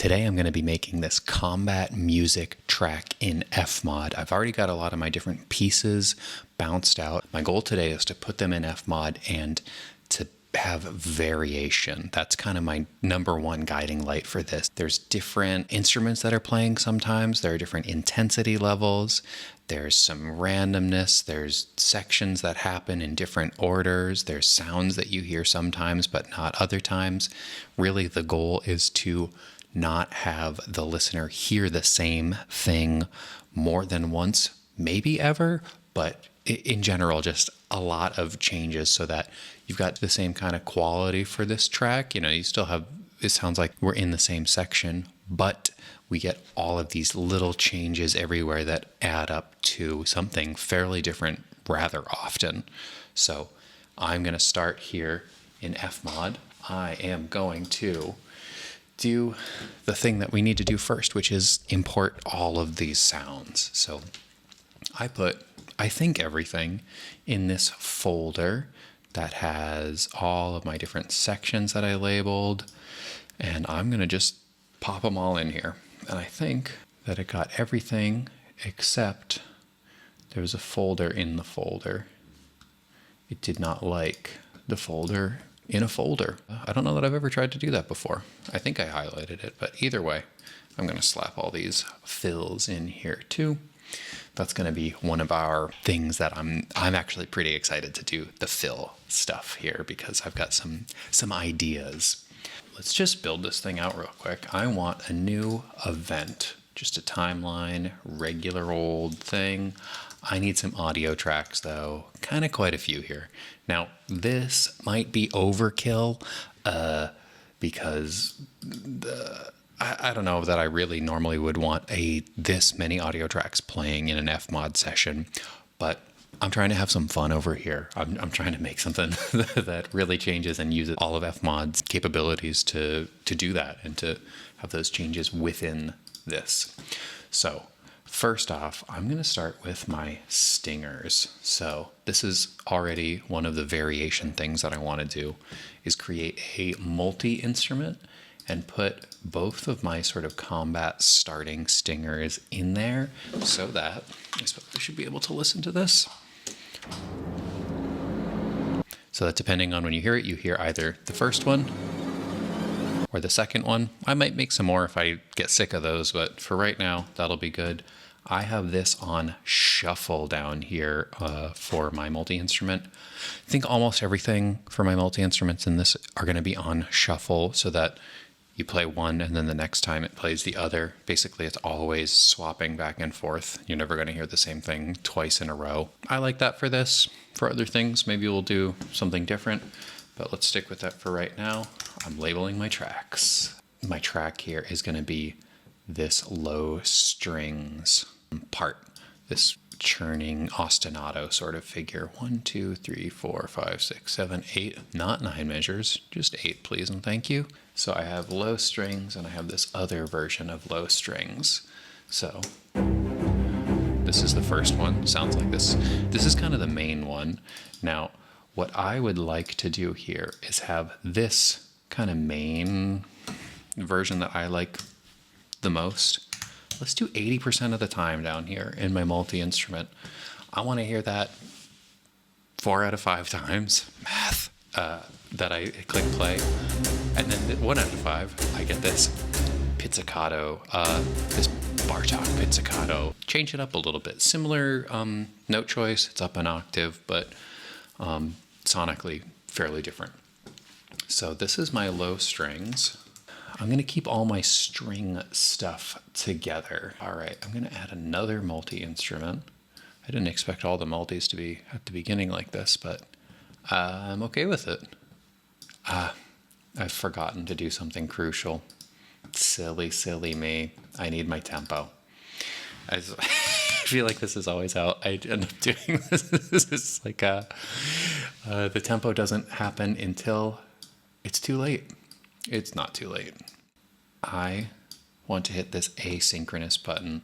Today I'm going to be making this combat music track in FMOD. I've already got a lot of my different pieces bounced out. My goal today is to put them in FMOD and to have variation. That's kind of my number one guiding light for this. There's different instruments that are playing sometimes. There are different intensity levels. There's some randomness. There's sections that happen in different orders. There's sounds that you hear sometimes, but not other times. Really, the goal is to not have the listener hear the same thing more than once, maybe ever, but in general, just a lot of changes so that you've got the same kind of quality for this track. You know, you still have, it sounds like we're in the same section, but we get all of these little changes everywhere that add up to something fairly different rather often. So I'm going to start here in FMOD. I am going to do the thing that we need to do first, which is import all of these sounds. So I put, I think, everything in this folder that has all of my different sections that I labeled, and I'm going to just pop them all in here. And I think that it got everything except there's a folder in the folder. It did not like the folder in a folder. I don't know that I've ever tried to do that before. I think I highlighted it, but either way, I'm going to slap all these fills in here too. That's going to be one of our things that I'm actually pretty excited to do, the fill stuff here, because I've got some ideas. Let's just build this thing out real quick. I want a new event, just a timeline, regular old thing. I need some audio tracks though, kind of quite a few here. Now this might be overkill because I don't know that I really normally would want this many audio tracks playing in an FMOD session, but I'm trying to have some fun over here. I'm trying to make something that really changes and uses all of FMOD's capabilities to do that and to have those changes within this. So first off, I'm going to start with my stingers. So this is already one of the variation things that I want to do, is create a multi-instrument and put both of my sort of combat starting stingers in there so that I suppose I should be able to listen to this. So that depending on when you hear either the first one or the second one. I might make some more if I get sick of those, but for right now, that'll be good. I have this on shuffle down here for my multi-instrument. I think almost everything for my multi-instruments in this are going to be on shuffle so that you play one and then the next time it plays the other. Basically, it's always swapping back and forth. You're never going to hear the same thing twice in a row. I like that for this. For other things, maybe we'll do something different, but let's stick with that for right now. I'm labeling my tracks. My track here is going to be this low strings part, this churning ostinato sort of figure. 1, 2, 3, 4, 5, 6, 7, 8, not 9 measures, just 8, please and thank you. So I have low strings and I have this other version of low strings. So this is the first one. Sounds like this. This is kind of the main one. Now, what I would like to do here is have this kind of main version that I like the most. Let's do 80% of the time down here in my multi-instrument. I want to hear that 4 out of 5 times, math, that I click play. And then 1 out of 5, I get this pizzicato, this Bartok pizzicato. Change it up a little bit. Similar note choice, it's up an octave, but sonically fairly different. So this is my low strings. I'm going to keep all my string stuff together. All right, I'm going to add another multi-instrument. I didn't expect all the multis to be at the beginning like this, but I'm okay with it. I've forgotten to do something crucial. Silly, silly me. I need my tempo. I feel like this is always how I end up doing this. This is like the tempo doesn't happen until it's too late. It's not too late. I want to hit this asynchronous button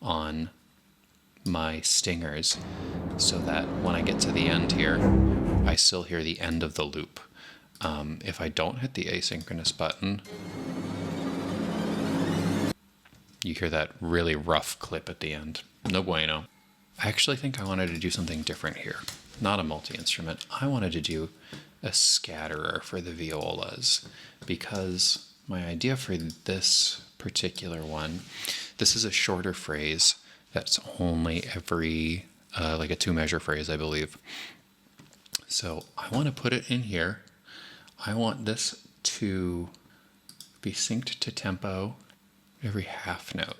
on my stingers so that when I get to the end here, I still hear the end of the loop. If I don't hit the asynchronous button, you hear that really rough clip at the end. No bueno. I actually think I wanted to do something different here. Not a multi-instrument. I wanted to do a scatterer for the violas, because my idea for this particular one, this is a shorter phrase that's only every, like a 2-measure phrase, I believe. So I want to put it in here. I want this to be synced to tempo every half note,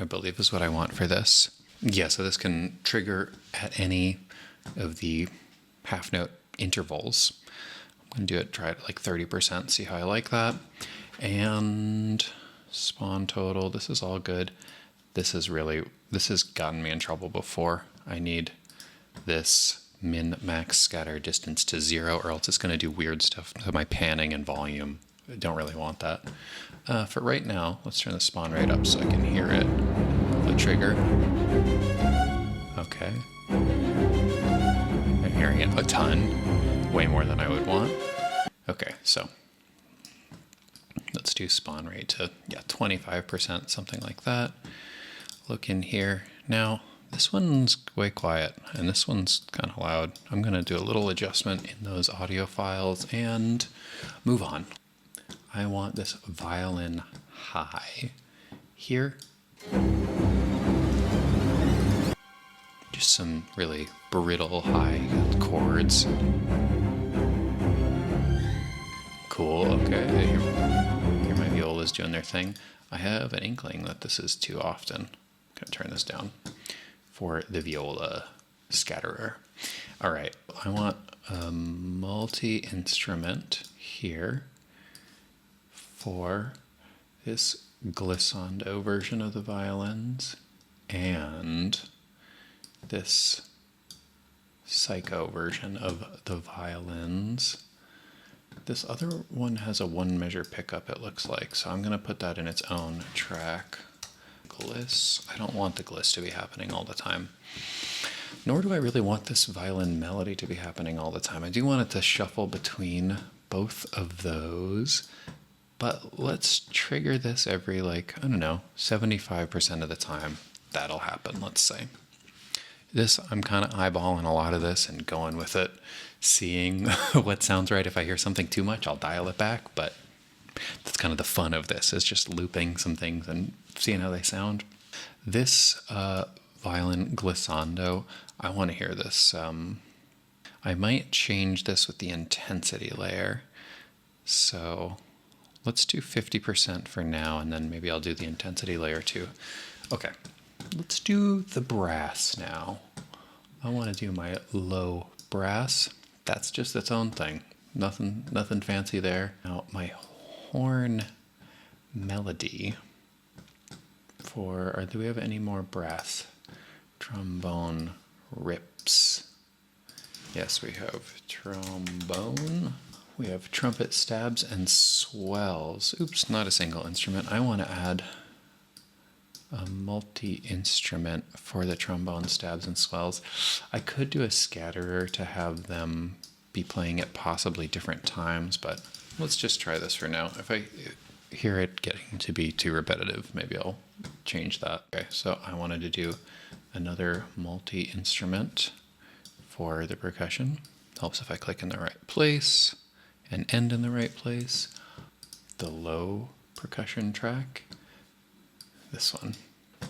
I believe is what I want for this. Yeah, so this can trigger at any of the half note intervals. I'm going to try it like 30%, see how I like that. And spawn total, this is all good. This has gotten me in trouble before. I need this min max scatter distance to 0, or else it's going to do weird stuff to my panning and volume. I don't really want that. For right now, let's turn the spawn rate up so I can hear it. The trigger. Okay. I'm hearing it a ton, way more than I would want. Okay, so let's do spawn rate to 25%, something like that. Look in here. Now, this one's way quiet, and this one's kind of loud. I'm going to do a little adjustment in those audio files and move on. I want this violin high here. Just some really brittle high chords. Cool, okay. Here my viola's doing their thing. I have an inkling that this is too often. I'm going to turn this down for the viola scatterer. All right, I want a multi-instrument here for this glissando version of the violins and this psycho version of the violins. This other one has a 1-measure pickup, it looks like, so I'm going to put that in its own track. Gliss. I don't want the gliss to be happening all the time. Nor do I really want this violin melody to be happening all the time. I do want it to shuffle between both of those, but let's trigger this every, 75% of the time. That'll happen, let's say. This, I'm kind of eyeballing a lot of this and going with it, seeing what sounds right. If I hear something too much, I'll dial it back, but that's kind of the fun of this, is just looping some things and seeing how they sound. This violin glissando, I want to hear this. I might change this with the intensity layer. So let's do 50% for now, and then maybe I'll do the intensity layer too. Okay, let's do the brass now. I want to do my low brass. That's just its own thing. Nothing fancy there. Now my horn melody for, do we have any more brass trombone rips? Yes, we have trombone. We have trumpet stabs and swells. Oops, not a single instrument. I want to add a multi-instrument for the trombone stabs and swells. I could do a scatterer to have them be playing at possibly different times, but let's just try this for now. If I hear it getting to be too repetitive, maybe I'll change that. Okay, so I wanted to do another multi-instrument for the percussion. Helps if I click in the right place and end in the right place. The low percussion track. This one.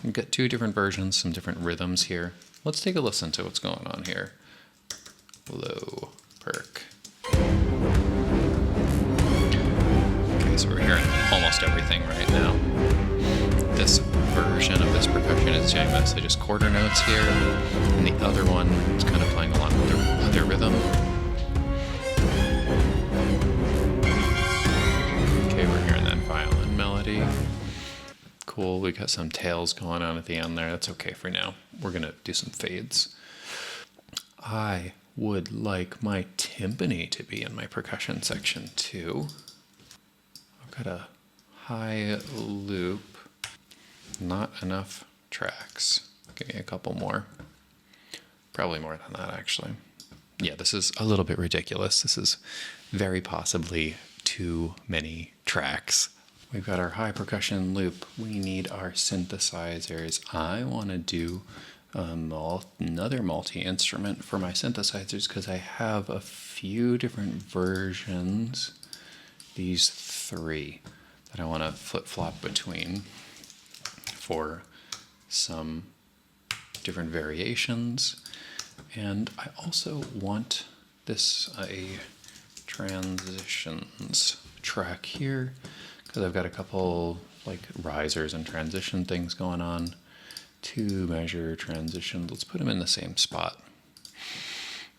We've got 2 different versions, some different rhythms here. Let's take a listen to what's going on here. Low perc. Okay, so we're hearing almost everything right now. This version of this percussion is doing mostly just quarter notes here, and the other one is kind of playing along with the other rhythm. Okay, we're hearing that violin melody. Cool, we got some tails going on at the end there. That's okay for now. We're gonna do some fades. I would like my timpani to be in my percussion section too. I've got a high loop, not enough tracks. Give me a couple more. Probably more than that, actually. Yeah, this is a little bit ridiculous. This is very possibly too many tracks. We've got our high percussion loop. We need our synthesizers. I want to do another multi-instrument for my synthesizers because I have a few different versions, these three, that I want to flip-flop between for some different variations. And I also want this a transitions track here because I've got a couple like risers and transition things going on. 2 measure transitions. Let's put them in the same spot.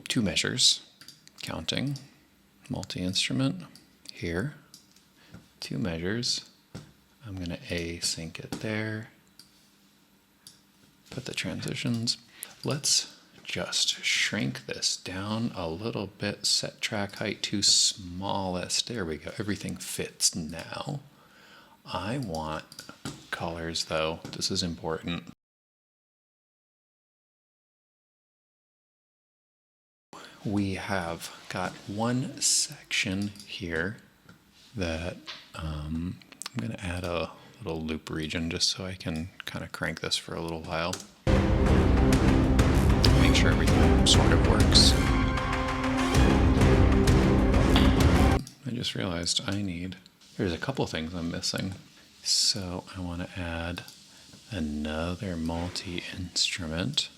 2 measures, counting, multi-instrument here. 2 measures. I'm going to async it there. Put the transitions. Let's just shrink this down a little bit. Set track height to smallest. There we go. Everything fits now. I want colors though. This is important. We have got one section here that I'm going to add a little loop region just so I can kind of crank this for a little while. Make sure everything sort of works. I just realized there's a couple things I'm missing. So I want to add another multi-instrument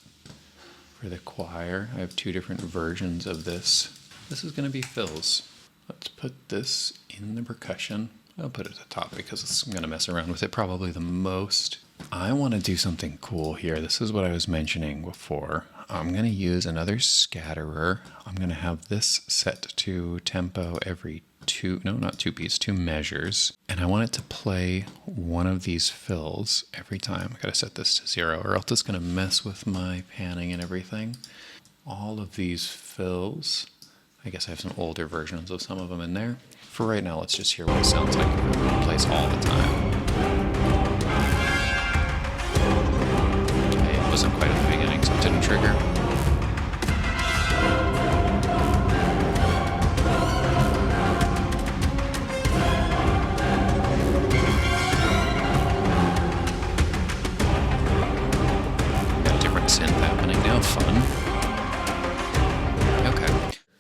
for the choir. I have 2 different versions of this. This is going to be fills. Let's put this in the percussion. I'll put it at the top because I'm going to mess around with it probably the most. I want to do something cool here. This is what I was mentioning before. I'm going to use another scatterer. I'm going to have this set to tempo every 2 measures. And I want it to play one of these fills every time. I got to set this to 0 or else it's going to mess with my panning and everything. All of these fills, I guess I have some older versions of some of them in there. For right now, let's just hear what it sounds like if it plays all the time. Okay, it wasn't quite at the beginning, so it didn't trigger. Got a different synth happening now, fun.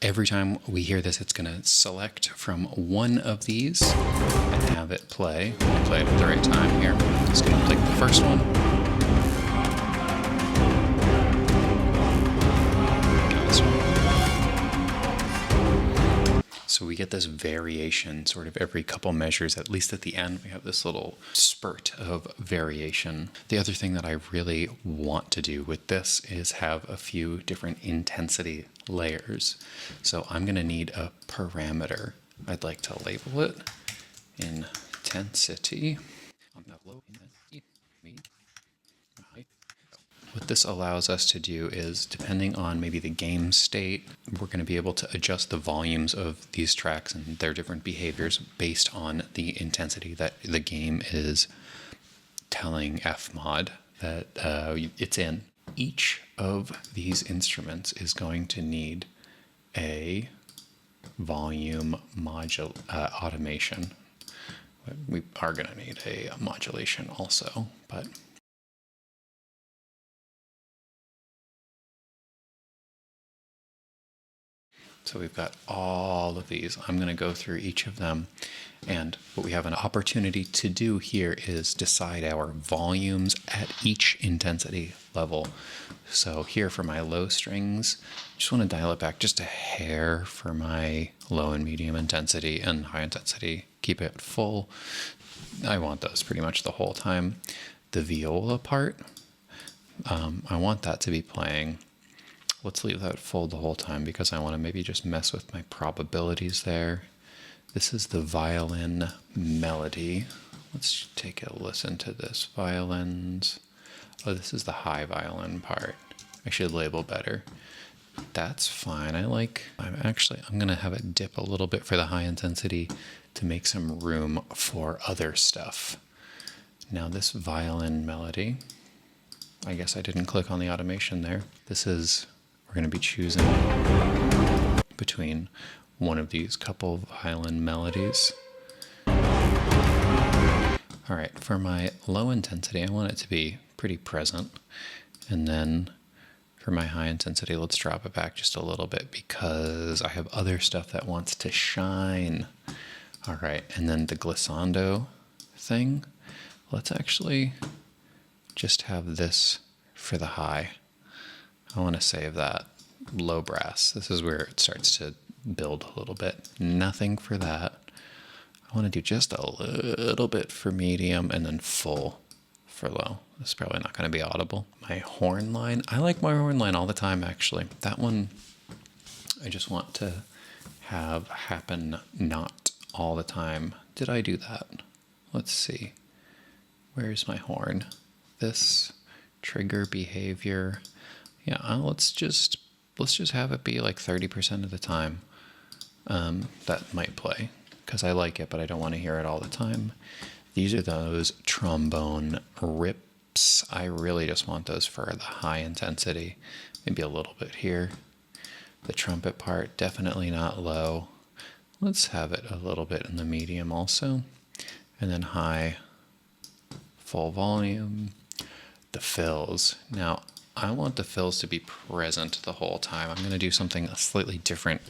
Every time we hear this, it's going to select from one of these and have it play. Play it at the right time here. It's going to click the first one. So we get this variation sort of every couple measures, at least at the end, we have this little spurt of variation. The other thing that I really want to do with this is have a few different intensity layers. So I'm going to need a parameter. I'd like to label it intensity. What this allows us to do is, depending on maybe the game state, we're going to be able to adjust the volumes of these tracks and their different behaviors based on the intensity that the game is telling FMOD that it's in. Each of these instruments is going to need a volume automation. We are going to need a modulation also, but so we've got all of these. I'm going to go through each of them. And what we have an opportunity to do here is decide our volumes at each intensity level. So here for my low strings, I just want to dial it back just a hair for my low and medium intensity and high intensity. Keep it full. I want those pretty much the whole time. The viola part, I want that to be playing. Let's leave that full the whole time because I want to maybe just mess with my probabilities there. This is the violin melody. Let's take a listen to this. Violins. Oh, this is the high violin part. I should label better. That's fine. I'm going to have it dip a little bit for the high intensity to make some room for other stuff. Now this violin melody, I guess I didn't click on the automation there. We're going to be choosing between one of these couple violin melodies. All right, for my low intensity, I want it to be pretty present. And then for my high intensity, let's drop it back just a little bit because I have other stuff that wants to shine. All right, and then the glissando thing, let's actually just have this for the high. I want to save that low brass. This is where it starts to build a little bit. Nothing for that. I want to do just a little bit for medium and then full for low. This is probably not going to be audible. My horn line, I like my horn line all the time actually. That one I just want to have happen not all the time. Did I do that? Let's see. Where's my horn? This trigger behavior. Yeah, let's just have it be like 30% of the time. That might play because I like it, but I don't want to hear it all the time. These are those trombone rips. I really just want those for the high intensity. Maybe a little bit here. The trumpet part, definitely not low. Let's have it a little bit in the medium also. And then high, full volume. The fills. Now, I want the fills to be present the whole time. I'm going to do something slightly different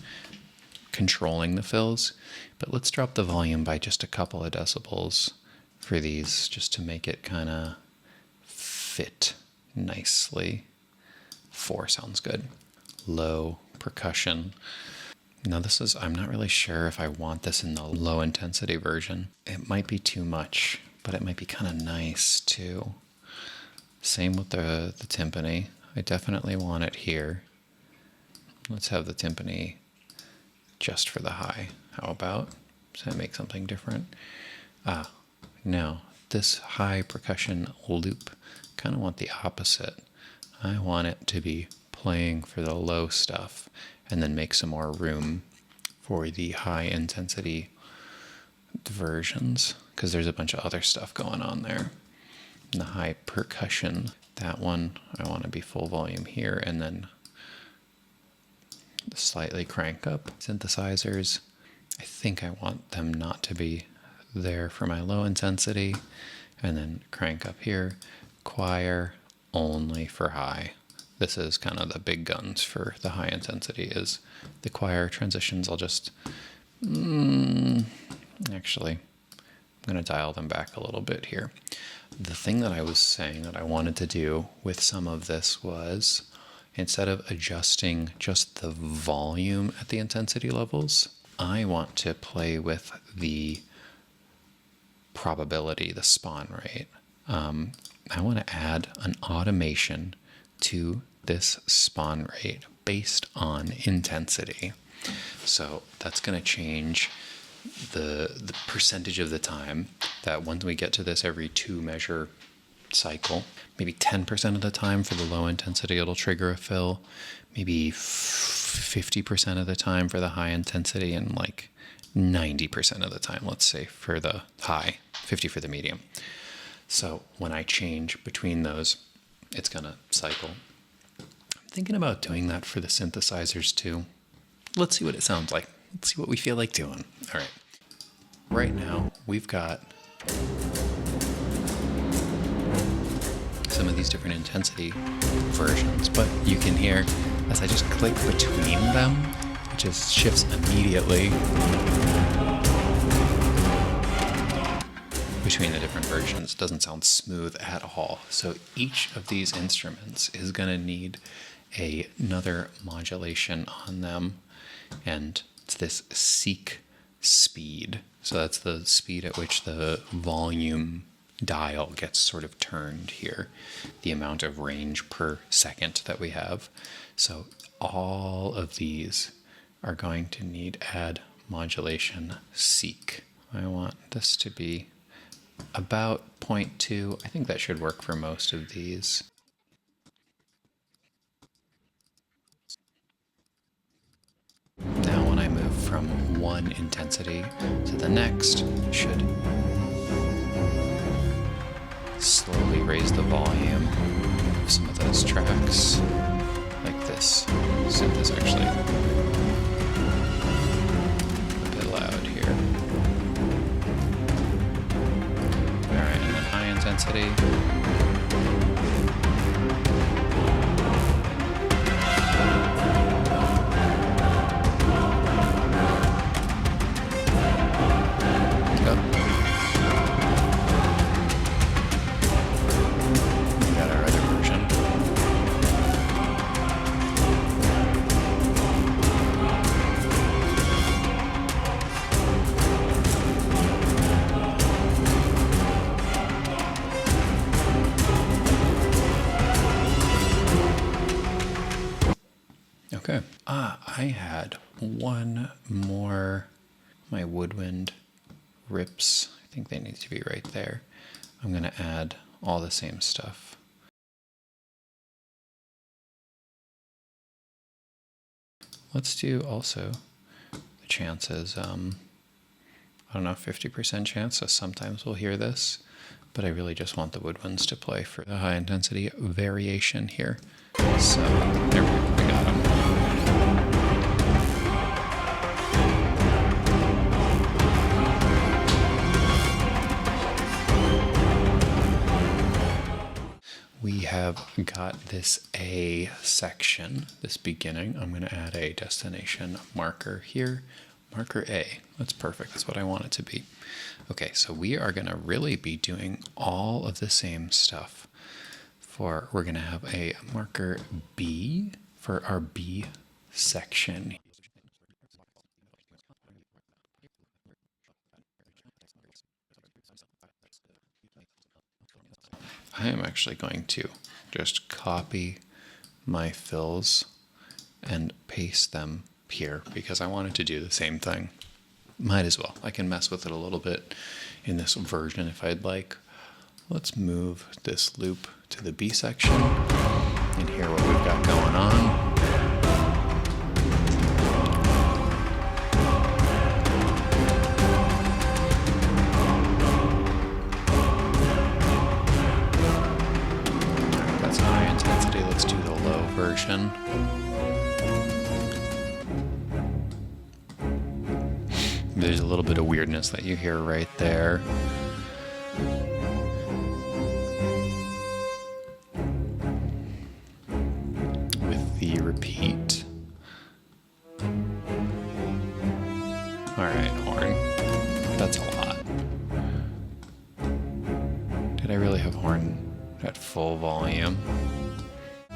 controlling the fills, but let's drop the volume by just a couple of decibels for these just to make it kind of fit nicely. 4 sounds good. Low percussion. Now this is, I'm not really sure if I want this in the low intensity version. It might be too much, but it might be kind of nice too. Same with the timpani. I definitely want it here. Let's have the timpani just for the high. How about? Does that make something different? No. This high percussion loop, kind of want the opposite. I want it to be playing for the low stuff and then make some more room for the high intensity versions because there's a bunch of other stuff going on there. And the high percussion, that one, I want to be full volume here and then slightly crank up. Synthesizers, I think I want them not to be there for my low intensity and then crank up here. Choir only for high. This is kind of the big guns for the high intensity is the choir transitions. I'll just, actually, I'm going to dial them back a little bit here. The thing that I was saying that I wanted to do with some of this was instead of adjusting just the volume at the intensity levels, I want to play with the probability, the spawn rate. I want to add an automation to this spawn rate based on intensity. So that's going to change the percentage of the time that when we get to this every 2 measure cycle, maybe 10% of the time for the low intensity it'll trigger a fill, maybe 50% of the time for the high intensity, and like 90% of the time, let's say, for the high, 50 for the medium. So when I change between those, it's going to cycle. I'm thinking about doing that for the synthesizers too. Let's see what it sounds like. Let's see what we feel like doing. All right. Right now, we've got some of these different intensity versions, but you can hear as I just click between them, it just shifts immediately between the different versions. It doesn't sound smooth at all. So each of these instruments is going to need another modulation on them, and it's this seek speed. So that's the speed at which the volume dial gets sort of turned here, the amount of range per second that we have. So all of these are going to need add modulation seek. I want this to be about 0.2. I think that should work for most of these. Now when I move from one intensity to the next, should slowly raise the volume of some of those tracks, like this synth is actually a bit loud here. All right. intensity. Okay. I had one more. My woodwind rips. I think they need to be right there. I'm going to add all the same stuff. Let's do also the chances. I don't know, 50% chance, so sometimes we'll hear this, but I really just want the woodwinds to play for the high intensity variation here. So there we got them. We have got this A section, this beginning. I'm going to add a destination marker here. Marker A. That's perfect. That's what I want it to be. Okay, so we are going to really be doing all of the same stuff. We're going to have a marker B for our B section. I am actually going to just copy my fills and paste them here because I wanted to do the same thing. Might as well. I can mess with it a little bit in this version if I'd like. Let's move this loop to the B section and hear what we've got going on. That's high intensity. Let's do the low version. There's a little bit of weirdness that you hear right there. With the repeat. All right, horn. That's a lot. Did I really have horn at full volume?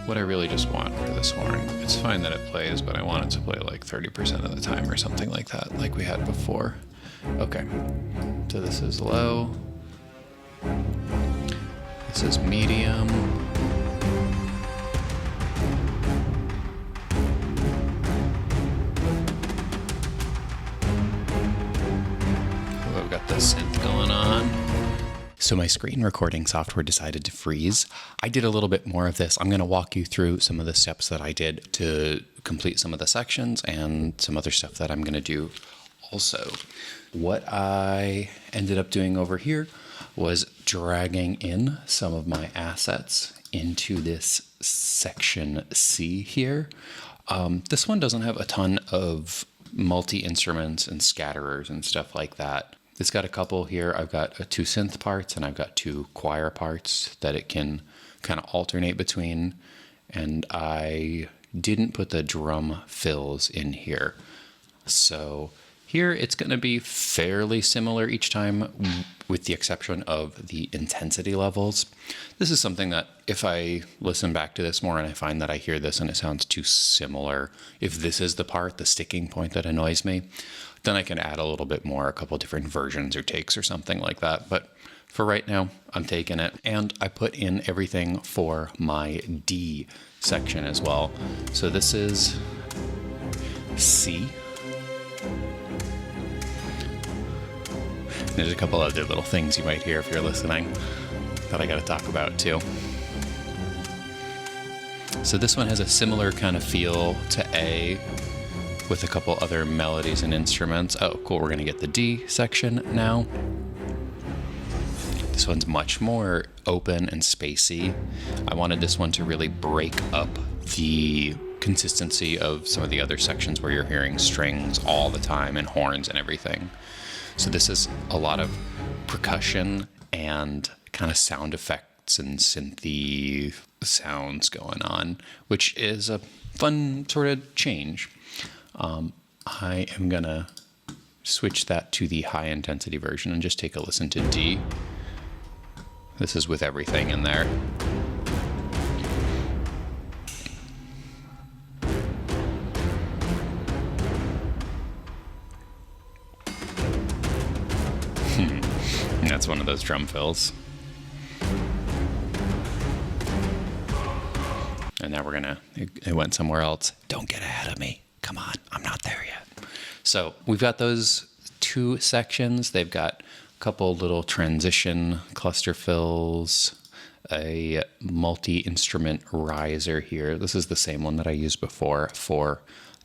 What I really just want for this horn, it's fine that it plays, but I want it to play like 30% of the time or something like that, like we had before. Okay, so this is low. This is medium. Oh, I've got the synth going on. So my screen recording software decided to freeze. I did a little bit more of this. I'm going to walk you through some of the steps that I did to complete some of the sections and some other stuff that I'm going to do also. What I ended up doing over here was dragging in some of my assets into this section C here. This one doesn't have a ton of multi-instruments and scatterers and stuff like that. It's got a couple here. I've got 2 synth parts and I've got 2 choir parts that it can kind of alternate between. And I didn't put the drum fills in here. So here it's going to be fairly similar each time with the exception of the intensity levels. This is something that if I listen back to this more and I find that I hear this and it sounds too similar, if this is the part, the sticking point that annoys me, then I can add a little bit more, a couple different versions or takes or something like that. But for right now, I'm taking it. And I put in everything for my D section as well. So this is C. There's a couple other little things you might hear if you're listening that I got to talk about too. So this one has a similar kind of feel to A, with a couple other melodies and instruments. Oh, cool, we're gonna get the D section now. This one's much more open and spacey. I wanted this one to really break up the consistency of some of the other sections where you're hearing strings all the time and horns and everything. So this is a lot of percussion and kind of sound effects and synthy sounds going on, which is a fun sort of change. I am gonna switch that to the high intensity version and just take a listen to D. This is with everything in there. That's one of those drum fills. And now it went somewhere else. Don't get ahead of me. Come on, I'm not there yet. So we've got those two sections. They've got a couple little transition cluster fills, a multi-instrument riser here. This is the same one that I used before for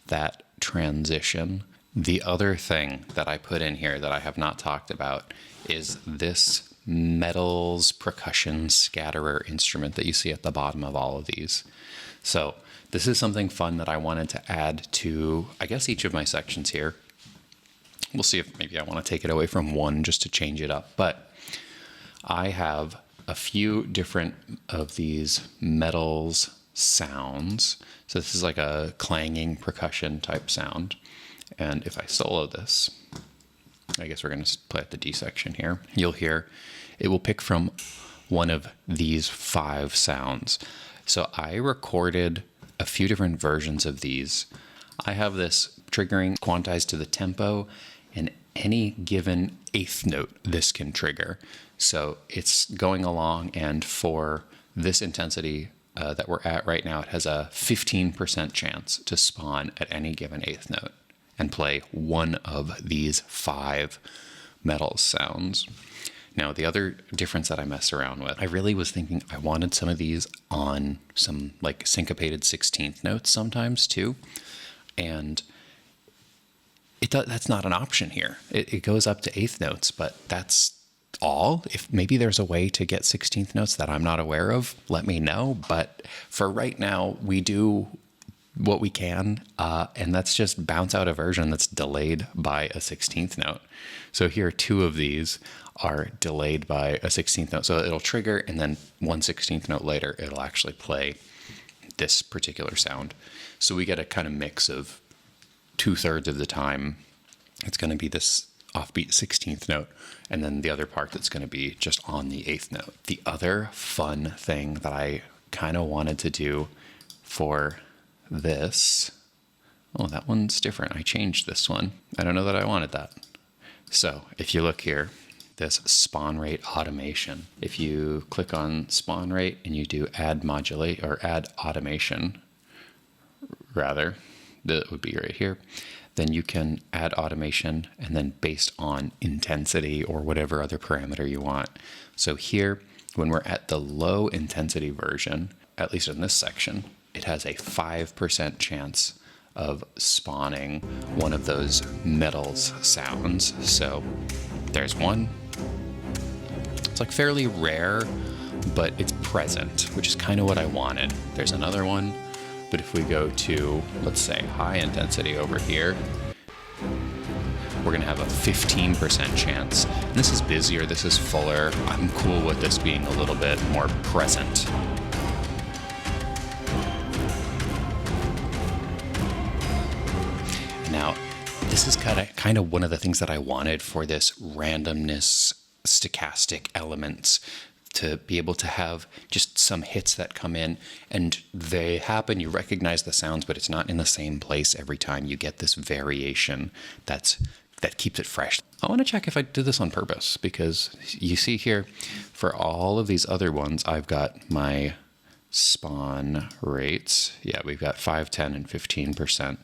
that transition. The other thing that I put in here that I have not talked about is this metals percussion scatterer instrument that you see at the bottom of all of these. So this is something fun that I wanted to add to, I guess, each of my sections here. We'll see if maybe I want to take it away from one just to change it up. But I have a few different of these metals sounds. So this is like a clanging percussion type sound. And if I solo this, I guess we're going to play at the D section here. You'll hear it will pick from one of these 5 sounds. So I recorded a few different versions of these. I have this triggering quantized to the tempo, and any given eighth note this can trigger. So it's going along, and for this intensity that we're at right now, it has a 15% chance to spawn at any given eighth note and play one of these 5 metals sounds. Now, the other difference that I messed around with, I really was thinking I wanted some of these on some like syncopated 16th notes sometimes too. And that's not an option here. It goes up to eighth notes, but that's all. If maybe there's a way to get 16th notes that I'm not aware of, let me know. But for right now, we do what we can, and that's just bounce out a version that's delayed by a 16th note. So here, 2 of these are delayed by a 16th note. So it'll trigger, and then 1 16th note later, it'll actually play this particular sound. So we get a kind of mix of 2/3 of the time, it's going to be this offbeat 16th note, and then the other part that's going to be just on the 8th note. The other fun thing that I kind of wanted to do for this, oh, that one's different. I changed this one. I don't know that I wanted that. So if you look here, this spawn rate automation, if you click on spawn rate and you do add modulate or add automation, rather, that would be right here, then you can add automation and then based on intensity or whatever other parameter you want. So here, when we're at the low intensity version, at least in this section, it has a 5% chance of spawning one of those metals sounds. So there's one. It's like fairly rare, but it's present, which is kind of what I wanted. There's another one, but if we go to, let's say, high intensity over here, we're gonna have a 15% chance. And this is busier, this is fuller. I'm cool with this being a little bit more present. Now, this is kind of one of the things that I wanted for this randomness stochastic elements, to be able to have just some hits that come in and they happen, you recognize the sounds, but it's not in the same place every time. You get this variation that keeps it fresh. I want to check if I did this on purpose, because you see here, for all of these other ones, I've got my spawn rates. Yeah, we've got 5, 10, and 15%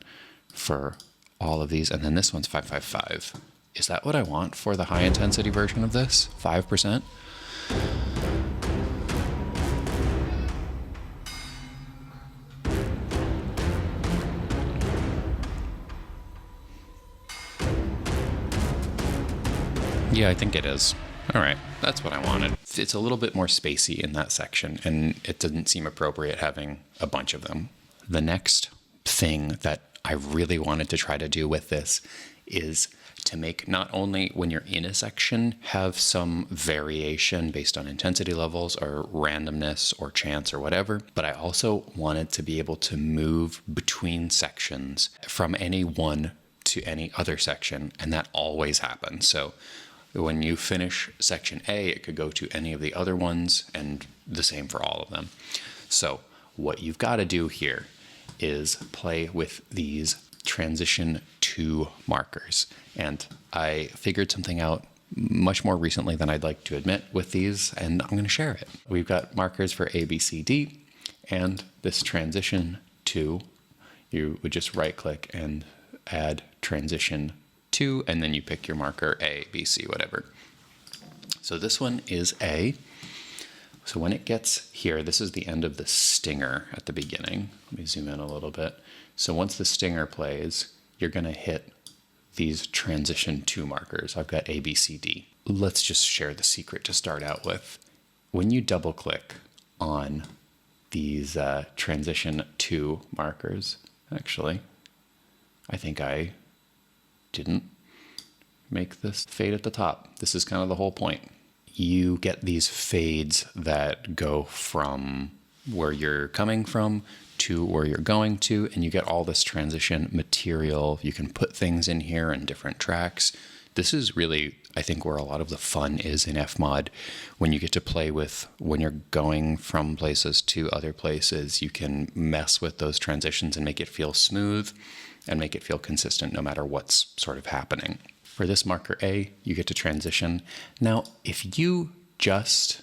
for all of these, and then this one's 555. Is that what I want for the high intensity version of this? 5%? Yeah, I think it is. All right, that's what I wanted. It's a little bit more spacey in that section, and it didn't seem appropriate having a bunch of them. The next thing that I really wanted to try to do with this is to make not only when you're in a section have some variation based on intensity levels or randomness or chance or whatever, but I also wanted to be able to move between sections from any one to any other section, and that always happens. So when you finish section A, it could go to any of the other ones, and the same for all of them. So what you've got to do here is play with these transition 2 markers. And I figured something out much more recently than I'd like to admit with these, and I'm going to share it. We've got markers for A, B, C, D, and this transition 2, you would just right click and add transition 2, and then you pick your marker A, B, C, whatever. So this one is A. So when it gets here, this is the end of the stinger at the beginning. Let me zoom in a little bit. So once the stinger plays, you're going to hit these transition 2 markers. I've got A, B, C, D. Let's just share the secret to start out with. When you double click on these transition 2 markers, actually, I think I didn't make this fade at the top. This is kind of the whole point. You get these fades that go from where you're coming from to where you're going to, and you get all this transition material. You can put things in here and different tracks. This is really, I think, where a lot of the fun is in FMOD. When you get to play with, when you're going from places to other places, you can mess with those transitions and make it feel smooth and make it feel consistent no matter what's sort of happening. For this marker A, you get to transition. Now, if you just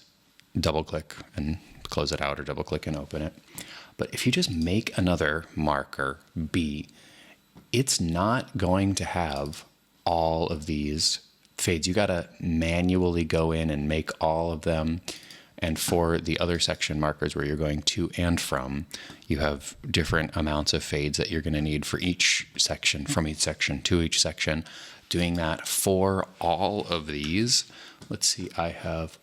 double click and close it out or double click and open it, but if you just make another marker B, it's not going to have all of these fades. You got to manually go in and make all of them. And for the other section markers where you're going to and from, you have different amounts of fades that you're going to need for each section, from each section to each section. Doing that for all of these, let's see, I have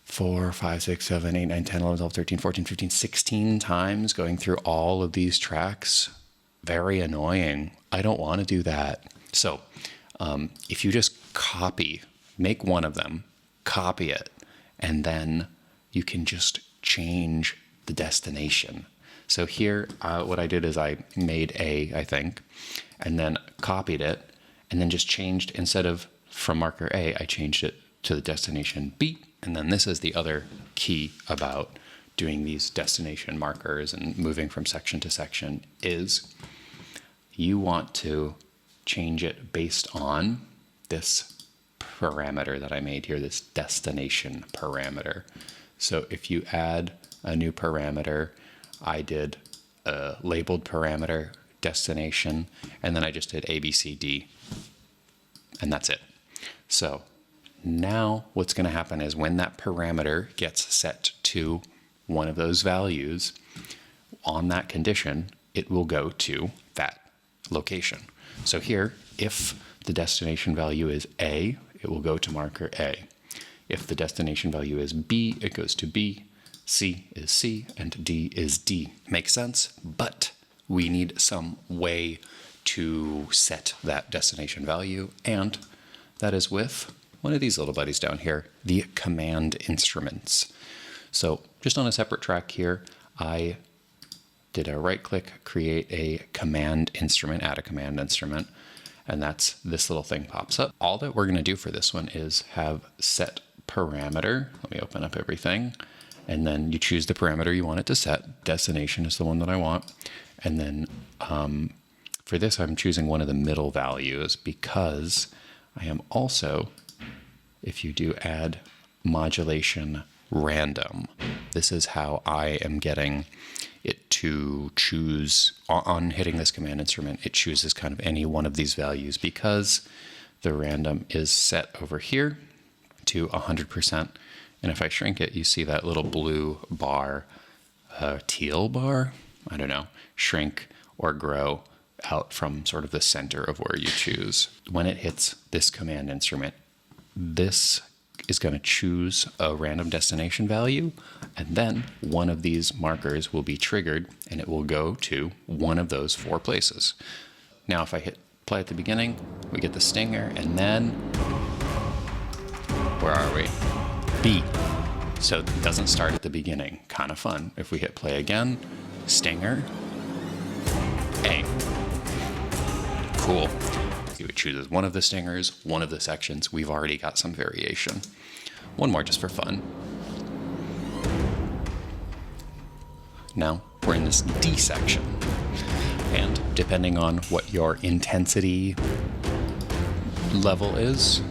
4, 5, 6, 7, 8, 9, 10, 11, 12, 13, 14, 15, 16 times going through all of these tracks. Very annoying. I don't want to do that. So if you just make one of them, copy it, and then you can just change the destination. So here, what I did is I made A, I think, and then copied it, and then just changed, instead of from marker A, I changed it to the destination B. And then this is the other key about doing these destination markers and moving from section to section, is you want to change it based on this parameter that I made here, this destination parameter. So if you add a new parameter, I did a labeled parameter, destination, and then I just did A, B, C, D, and that's it. So now what's going to happen is when that parameter gets set to one of those values, on that condition, it will go to that location. So here, if the destination value is A, it will go to marker A. If the destination value is B, it goes to B, C is C, and D is D. Makes sense? But we need some way to set that destination value, and that is with one of these little buddies down here, the command instruments. So just on a separate track here, I did a right click, create a command instrument, add a command instrument, and that's this little thing pops up. All that we're going to do for this one is have set parameter. Let me open up everything. And then you choose the parameter you want it to set. Destination is the one that I want. And then for this, I'm choosing one of the middle values, because I am also, if you do add modulation random, this is how I am getting it to choose, on hitting this command instrument, it chooses kind of any one of these values, because the random is set over here to 100%. And if I shrink it, you see that little blue bar, teal bar, I don't know, shrink or grow out from sort of the center of where you choose. When it hits this command instrument, this is going to choose a random destination value, and then one of these markers will be triggered, and it will go to one of those 4 places. Now, if I hit play at the beginning, we get the stinger, and then, where are we? B. So it doesn't start at the beginning. Kind of fun. If we hit play again, stinger, A. Cool. It chooses one of the stingers, one of the sections. We've already got some variation. One more just for fun. Now we're in this D section. And depending on what your intensity level is,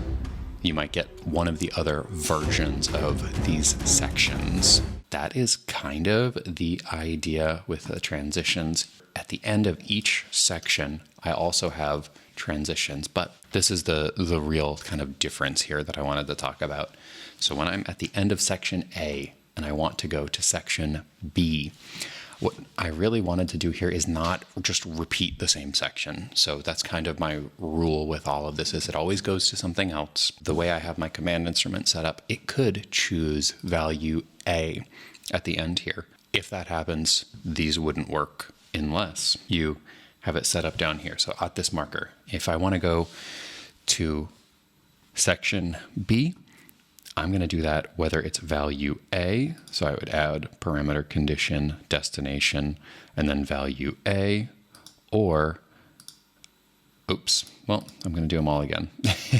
you might get one of the other versions of these sections. That is kind of the idea with the transitions. At the end of each section, I also have transitions, but this is the real kind of difference here that I wanted to talk about. So when I'm at the end of section A and I want to go to section B, what I really wanted to do here is not just repeat the same section. So that's kind of my rule with all of this, is it always goes to something else. The way I have my command instrument set up, it could choose value A at the end here. If that happens, these wouldn't work unless you have it set up down here. So at this marker, if I want to go to section B, I'm going to do that whether it's value A, so I would add parameter condition, destination, and then value A, or, oops, well, I'm going to do them all again.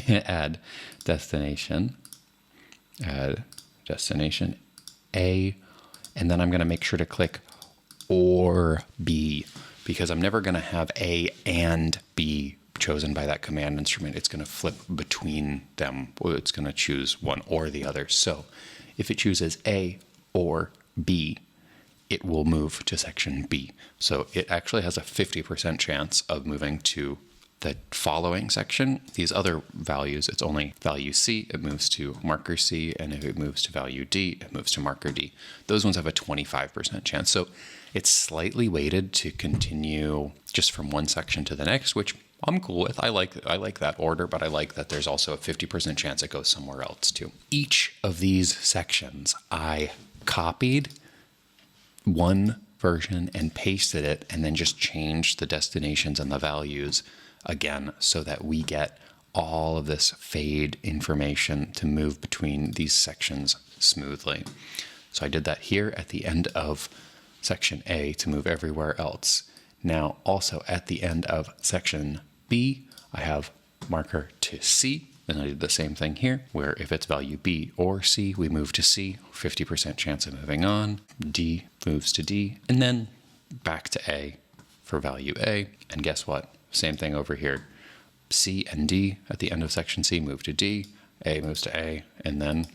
add destination A, and then I'm going to make sure to click or B, because I'm never going to have A and B chosen by that command instrument. It's going to flip between them. It's going to choose one or the other. So if it chooses A or B, it will move to section B. So it actually has a 50% chance of moving to the following section. These other values, it's only value C, it moves to marker C, and if it moves to value D, it moves to marker D. Those ones have a 25% chance. So it's slightly weighted to continue just from one section to the next, which I'm cool with. I like that order, but I like that there's also a 50% chance it goes somewhere else too. Each of these sections, I copied one version and pasted it, and then just changed the destinations and the values again so that we get all of this fade information to move between these sections smoothly. So I did that here at the end of section A to move everywhere else. Now also at the end of section B, I have marker to C, and I did the same thing here, where if it's value B or C, we move to C, 50% chance of moving on. D moves to D, and then back to A for value A. And guess what? Same thing over here. C and D at the end of section C move to D, A moves to A, and then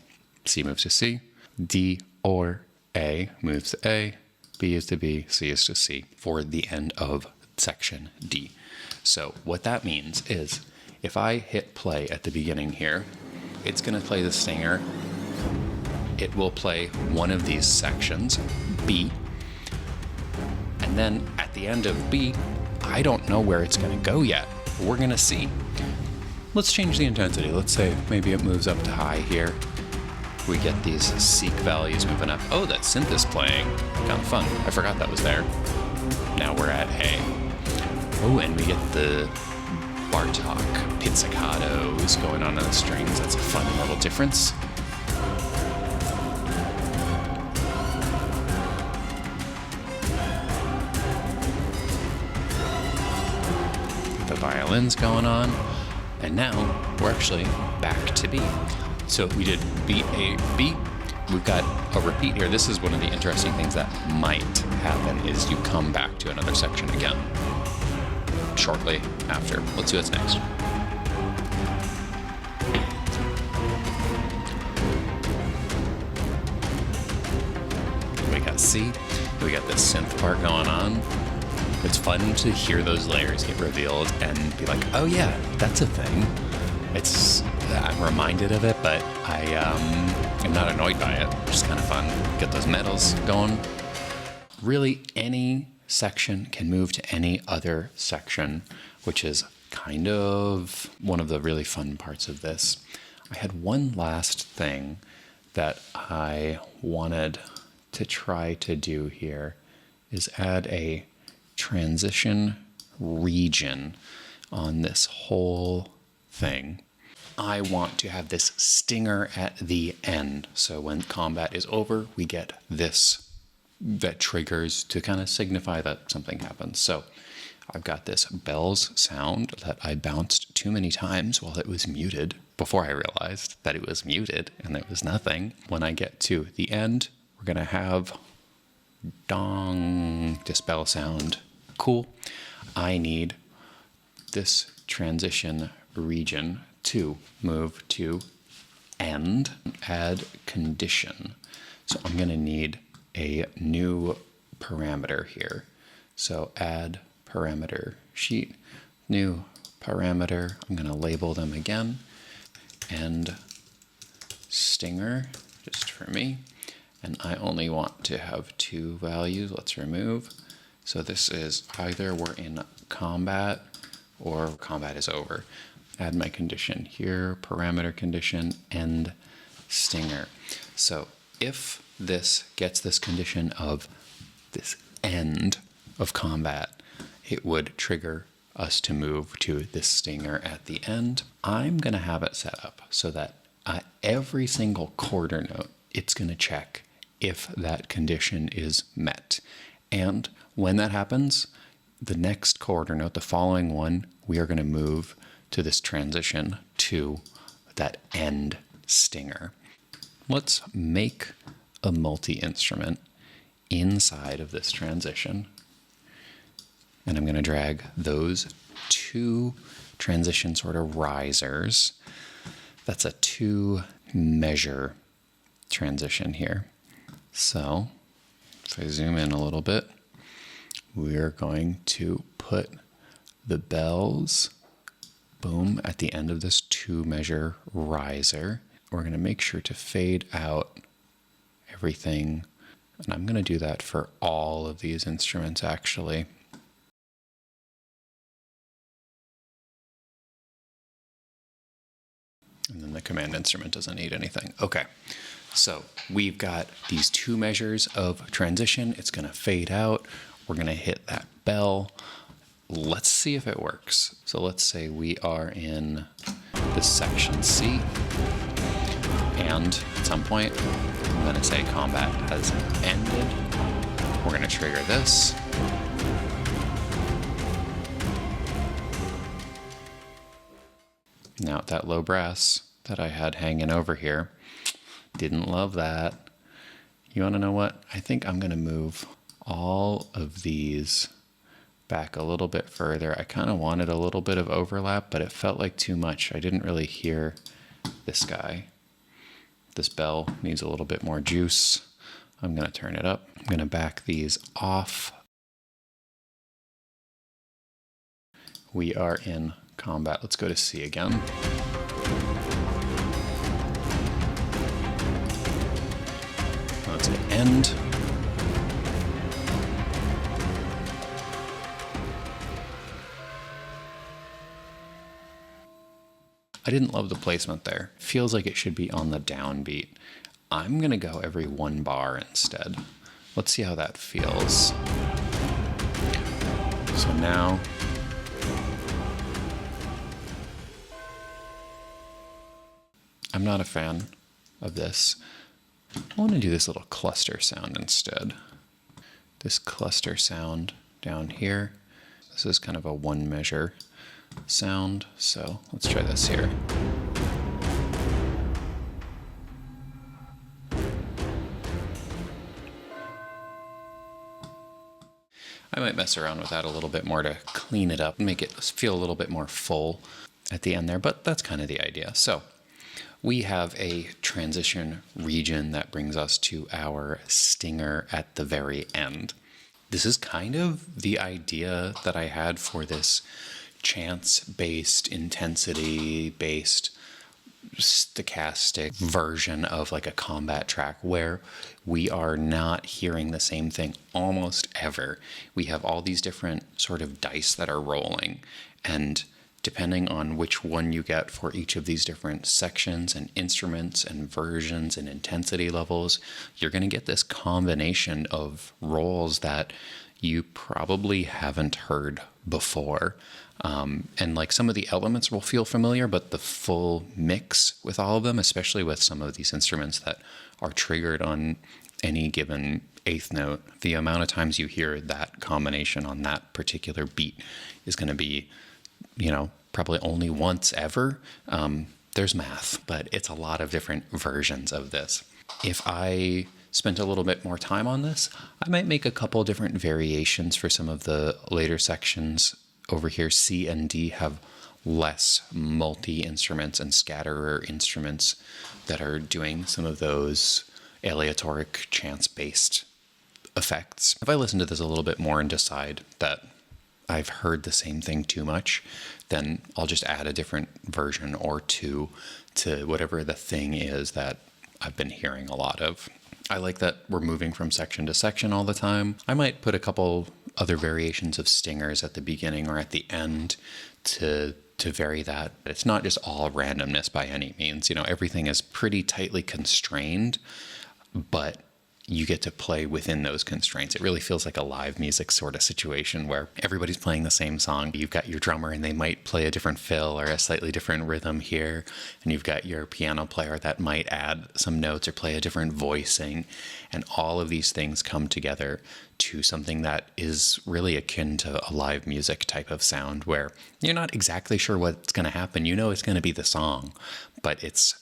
C moves to C. D or A moves to A, B is to B, C is to C for the end of section D. So what that means is if I hit play at the beginning here, it's going to play the stinger. It will play one of these sections, B. And then at the end of B, I don't know where it's going to go yet. We're going to see. Let's change the intensity. Let's say maybe it moves up to high here. We get these seek values moving up. Oh, that synth is playing. Kind of fun. I forgot that was there. Now we're at A. Oh, and we get the Bartok pizzicatos going on in the strings. That's a fun little difference. The violins going on. And now we're actually back to B. So we did B, A, B. We've got a repeat here. This is one of the interesting things that might happen is you come back to another section again shortly after. Let's see what's next. We got C. We got this synth part going on. It's fun to hear those layers get revealed and be like, oh yeah, that's a thing. I'm reminded of it, but I'm not annoyed by it. It's just kind of fun. Get those medals going. Really, any section can move to any other section, which is kind of one of the really fun parts of this. I had one last thing that I wanted to try to do here is add a transition region. on this whole thing. I want to have this stinger at the end. So when combat is over, we get this that triggers to kind of signify that something happens. So I've got this bells sound that I bounced too many times while it was muted before I realized that it was muted and there was nothing. When I get to the end, we're going to have dong, this bell sound. Cool. I need this transition region to move to end, add condition. So I'm going to need a new parameter here. So add parameter sheet, new parameter. I'm going to label them again. And stinger, just for me. And I only want to have 2 values. Let's remove. So this is either we're in combat or combat is over. Add my condition here, parameter condition, end stinger. So if this gets this condition of this end of combat, it would trigger us to move to this stinger at the end. I'm going to have it set up so that every single quarter note, it's going to check if that condition is met. And when that happens, the next quarter note, the following one, we are going to move to this transition to that end stinger. Let's make a multi-instrument inside of this transition. And I'm going to drag those 2 transition sort of risers. That's a 2 measure transition here. So if I zoom in a little bit, we're going to put the bells, boom, at the end of this 2 measure riser. We're going to make sure to fade out everything. And I'm going to do that for all of these instruments actually. And then the command instrument doesn't need anything. Okay, so we've got these 2 measures of transition. It's going to fade out. We're going to hit that bell. Let's see if it works. So let's say we are in this section C. And at some point, I'm going to say combat has ended. We're going to trigger this. Now that low brass that I had hanging over here, didn't love that. You want to know what? I think I'm going to move all of these back a little bit further. I kind of wanted a little bit of overlap, but it felt like too much. I didn't really hear this guy. This bell needs a little bit more juice. I'm going to turn it up. I'm going to back these off. We are in combat. Let's go to C again. Let's hit end. I didn't love the placement there. Feels like it should be on the downbeat. I'm going to go every 1 bar instead. Let's see how that feels. So now I'm not a fan of this. I want to do this little cluster sound instead. This cluster sound down here. This is kind of a 1 measure sound, so let's try this here. I might mess around with that a little bit more to clean it up and make it feel a little bit more full at the end there, but that's kind of the idea. So we have a transition region that brings us to our stinger at the very end. This is kind of the idea that I had for this chance-based, intensity-based, stochastic version of like a combat track where we are not hearing the same thing almost ever. We have all these different sort of dice that are rolling, and depending on which one you get for each of these different sections and instruments and versions and intensity levels, you're going to get this combination of rolls that you probably haven't heard before. And like some of the elements will feel familiar, but the full mix with all of them, especially with some of these instruments that are triggered on any given eighth note, the amount of times you hear that combination on that particular beat is going to be, probably only once ever. There's math, but it's a lot of different versions of this. If I spent a little bit more time on this, I might make a couple different variations for some of the later sections. Over here, C and D have less multi-instruments and scatterer instruments that are doing some of those aleatoric chance-based effects. If I listen to this a little bit more and decide that I've heard the same thing too much, then I'll just add a different version or two to whatever the thing is that I've been hearing a lot of. I like that we're moving from section to section all the time. I might put a couple other variations of stingers at the beginning or at the end to vary that. It's not just all randomness by any means. Everything is pretty tightly constrained, but you get to play within those constraints. It really feels like a live music sort of situation where everybody's playing the same song. You've got your drummer and they might play a different fill or a slightly different rhythm here. And you've got your piano player that might add some notes or play a different voicing. And all of these things come together to something that is really akin to a live music type of sound where you're not exactly sure what's going to happen. It's going to be the song, but it's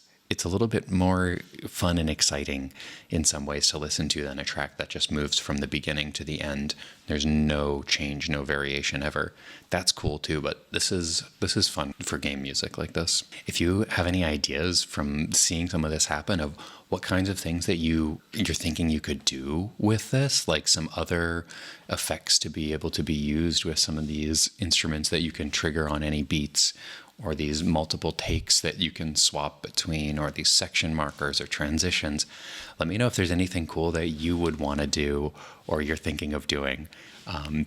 a little bit more fun and exciting in some ways to listen to than a track that just moves from the beginning to the end. There's no change, no variation ever. That's cool too, but this is fun for game music like this. If you have any ideas from seeing some of this happen of what kinds of things that you're thinking you could do with this, like some other effects to be able to be used with some of these instruments that you can trigger on any beats, or these multiple takes that you can swap between, or these section markers or transitions, let me know if there's anything cool that you would want to do or you're thinking of doing,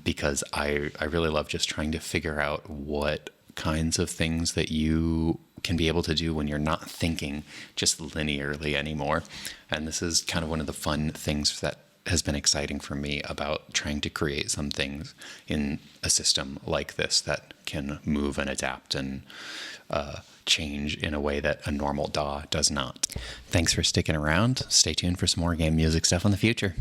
because I really love just trying to figure out what kinds of things that you can be able to do when you're not thinking just linearly anymore. And this is kind of one of the fun things that has been exciting for me about trying to create some things in a system like this that can move and adapt and change in a way that a normal DAW does not. Thanks for sticking around. Stay tuned for some more game music stuff in the future.